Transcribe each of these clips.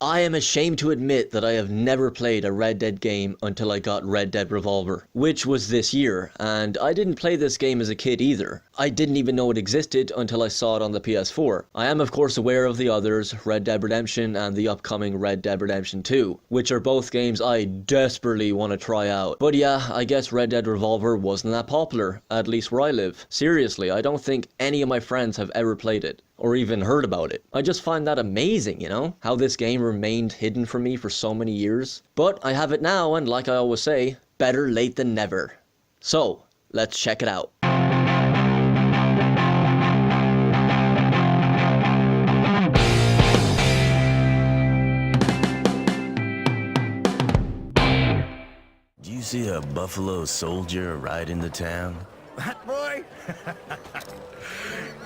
I am ashamed to admit that I have never played a Red Dead game until I got Red Dead Revolver, which was this year, and I didn't play this game as a kid either. I didn't even know it existed until I saw it on the PS4. I am of course aware of the others, Red Dead Redemption and the upcoming Red Dead Redemption 2, which are both games I desperately want to try out. But yeah, I guess Red Dead Revolver wasn't that popular, at least where I live. Seriously, I don't think any of my friends have ever played it, or even heard about it. I just find that amazing, you know? How this game remained hidden from me for so many years. But I have it now, and like I always say, better late than never. So, let's check it out. Do you see a buffalo soldier ride into town? That boy?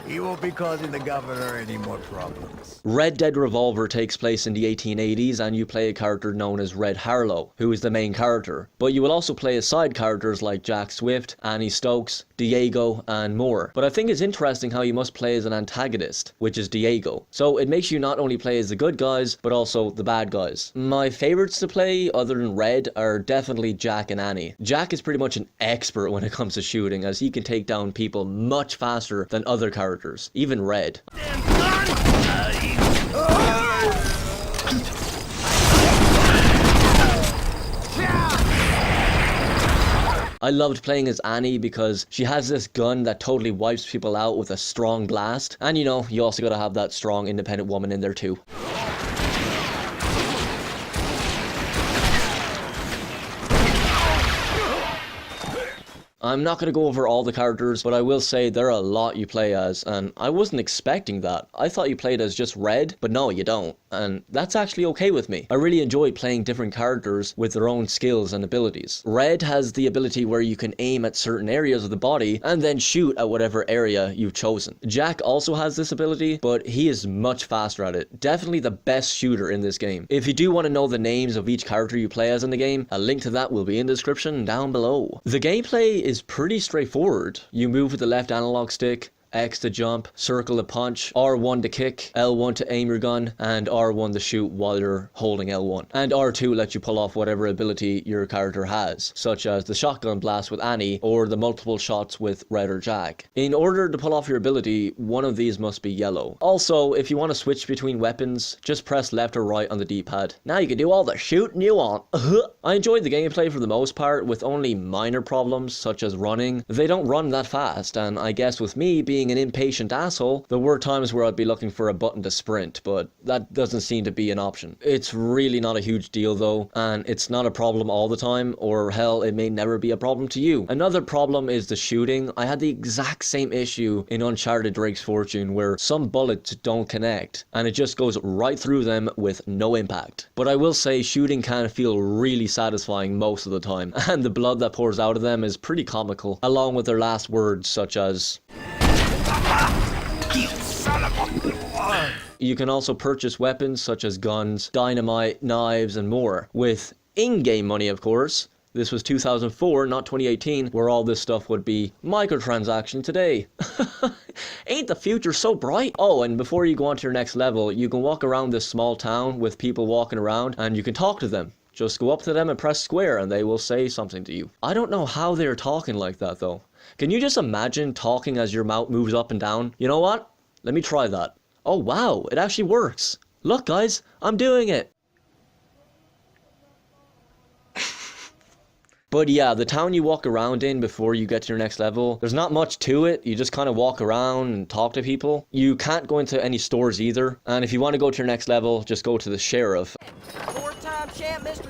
He won't be causing the governor any more problems. Red Dead Revolver takes place in the 1880s and you play a character known as Red Harlow, who is the main character. But you will also play as side characters like Jack Swift, Annie Stokes, Diego, and more. But I think it's interesting how you must play as an antagonist, which is Diego. So it makes you not only play as the good guys, but also the bad guys. My favorites to play, other than Red, are definitely Jack and Annie. Jack is pretty much an expert when it comes to shooting, as he can take down people much faster than other characters, even Red. I loved playing as Annie because she has this gun that totally wipes people out with a strong blast. And you know, you also gotta have that strong independent woman in there too. I'm not going to go over all the characters, but I will say there are a lot you play as, and I wasn't expecting that. I thought you played as just Red, but no, you don't. And that's actually okay with me. I really enjoy playing different characters with their own skills and abilities. Red has the ability where you can aim at certain areas of the body and then shoot at whatever area you've chosen. Jack also has this ability, but he is much faster at it. Definitely the best shooter in this game. If you do want to know the names of each character you play as in the game, a link to that will be in the description down below. The gameplay is pretty straightforward. You move with the left analog stick, X to jump, circle to punch, R1 to kick, L1 to aim your gun, and R1 to shoot while you're holding L1. And R2 lets you pull off whatever ability your character has, such as the shotgun blast with Annie, or the multiple shots with Red or Jack. In order to pull off your ability, one of these must be yellow. Also, if you want to switch between weapons, just press left or right on the D-pad. Now you can do all the shooting you want. I enjoyed the gameplay for the most part, with only minor problems, such as running. They don't run that fast, and I guess with me being an impatient asshole, there were times where I'd be looking for a button to sprint, but that doesn't seem to be an option. It's really not a huge deal though, and it's not a problem all the time, or hell, it may never be a problem to you. Another problem is the shooting. I had the exact same issue in Uncharted Drake's Fortune, where some bullets don't connect, and it just goes right through them with no impact. But I will say shooting can feel really satisfying most of the time, and the blood that pours out of them is pretty comical, along with their last words such as You can also purchase weapons such as guns, dynamite, knives, and more, with in-game money of course. This was 2004, not 2018, where all this stuff would be microtransaction today. Ain't the future so bright? Oh, and before you go on to your next level, you can walk around this small town with people walking around, and you can talk to them. Just go up to them and press square and they will say something to you. I don't know how they're talking like that though. Can you just imagine talking as your mouth moves up and down? You know what? Let me try that. Oh wow, it actually works. Look guys, I'm doing it. But yeah, the town you walk around in before you get to your next level, there's not much to it. You just kind of walk around and talk to people. You can't go into any stores either. And if you want to go to your next level, just go to the sheriff. Four-time champ, Mr.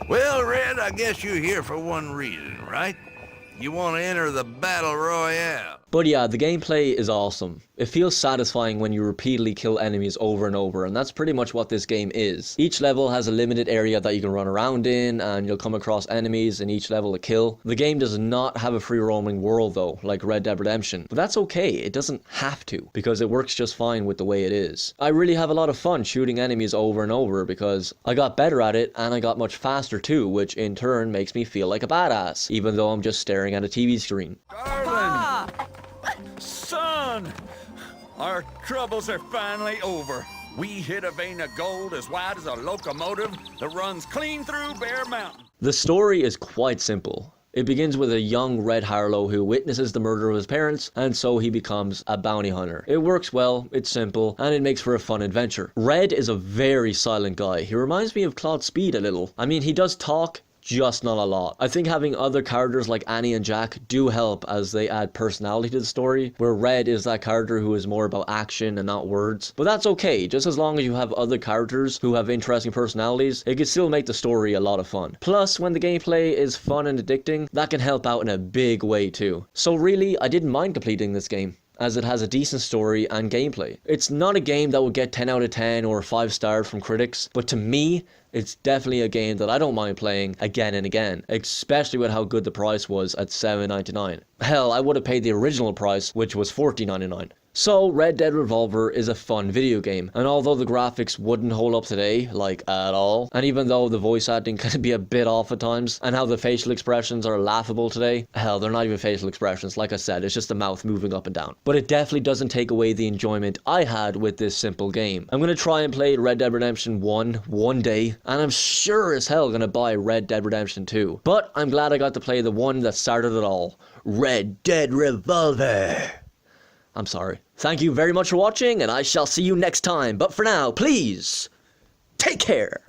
Well, Red, I guess you're here for one reason, right? You want to enter the Battle Royale. But yeah, the gameplay is awesome. It feels satisfying when you repeatedly kill enemies over and over, and that's pretty much what this game is. Each level has a limited area that you can run around in, and you'll come across enemies in each level to kill. The game does not have a free roaming world though, like Red Dead Redemption, but that's okay, it doesn't have to, because it works just fine with the way it is. I really have a lot of fun shooting enemies over and over because I got better at it, and I got much faster too, which in turn makes me feel like a badass, even though I'm just staring at a TV screen. Darling! Son! Our troubles are finally over. We hit a vein of gold as wide as a locomotive that runs clean through Bear Mountain. The story is quite simple. It begins with a young Red Harlow who witnesses the murder of his parents, and so he becomes a bounty hunter. It works well, it's simple, and it makes for a fun adventure. Red is a very silent guy. He reminds me of Claude Speed a little. I mean, he does talk, just not a lot. I think having other characters like Annie and Jack do help as they add personality to the story, where Red is that character who is more about action and not words. But that's okay, just as long as you have other characters who have interesting personalities, it can still make the story a lot of fun. Plus, when the gameplay is fun and addicting, that can help out in a big way too. So really, I didn't mind completing this game, as it has a decent story and gameplay. It's not a game that would get 10 out of 10 or 5 stars from critics, but to me, it's definitely a game that I don't mind playing again and again, especially with how good the price was at $7.99. Hell, I would have paid the original price, which was $14.99. So, Red Dead Revolver is a fun video game, and although the graphics wouldn't hold up today, like at all, and even though the voice acting can be a bit off at times, and how the facial expressions are laughable today, hell, they're not even facial expressions, like I said, it's just the mouth moving up and down. But it definitely doesn't take away the enjoyment I had with this simple game. I'm gonna try and play Red Dead Redemption 1 one day, and I'm sure as hell gonna buy Red Dead Redemption 2. But I'm glad I got to play the one that started it all, Red Dead Revolver. I'm sorry. Thank you very much for watching, and I shall see you next time. But for now, please, take care.